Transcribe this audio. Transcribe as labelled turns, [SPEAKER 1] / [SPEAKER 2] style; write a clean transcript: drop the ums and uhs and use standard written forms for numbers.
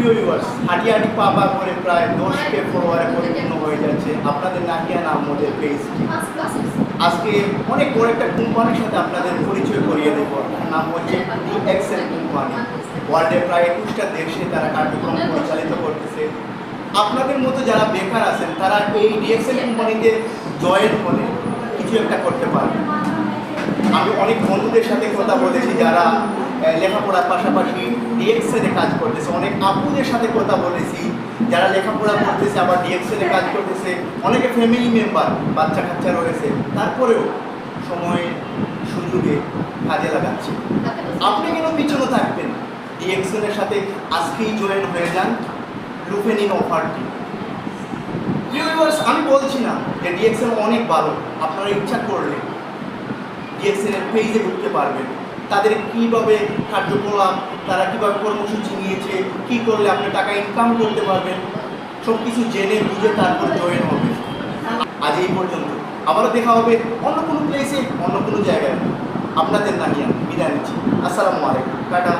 [SPEAKER 1] প্রিয় ভিউয়ার্স, হাঁটি হাঁটি পা পা করে প্রায় 10K ফলোয়ারে পরিপূর্ণ হয়ে যাচ্ছে আপনাদের নাহিয়ান আহমদের পেজটি। আজকে অনেক বড় একটা কোম্পানির সাথে আপনাদের পরিচয় করিয়ে দেবো। নাম হচ্ছে DXL কোম্পানি। ওয়ার্ল্ডে প্রায় 21টা দেশে তারা কার্যক্রম পরিচালিত করতেছে। আপনাদের মতো যারা বেকার আছেন তারা এই DXL কোম্পানিতে জয়েন হলে কিছু একটা করতে পারবেন। আমি অনেক বন্ধুদের সাথে কথা বলেছি যারা লেখাপড়ার পাশাপাশি DXL এ কাজ করতেছে, অনেক আপুদের সাথে কথা বলেছি যারা লেখাপড়া করতেছে আবার DXL এ কাজ করতেছে, অনেকে ফ্যামিলি মেম্বার বাচ্চা কাচ্চা রয়েছে, তারপরেও সময়ে সুযোগে কাজে লাগাচ্ছে। আপনি কেন পিছনে থাকবেন? DXL এর সাথে আজকেই জয়েন হয়ে যান, লুফে নিন অফারটি। ভিউয়ার্স, আমি বলছি না যে DXL অনেক ভালো, আপনারা ইচ্ছা করলে DXL এর পেজে ঢুকতে পারবেন, তাদের কীভাবে কার্যকলাপ, তারা কীভাবে কর্মসূচি নিয়েছে, কী করলে আপনি টাকা ইনকাম করতে পারবেন, সব কিছু জেনে বুঝে তারপর জয়েন হবে। আজ এই পর্যন্ত, আবারও দেখা হবে অন্য কোনো প্লেসে, অন্য কোনো জায়গায়। আপনাদের নাহিয়ান বিদায় নিচ্ছি। আসসালামু আলাইকুম, টাটা।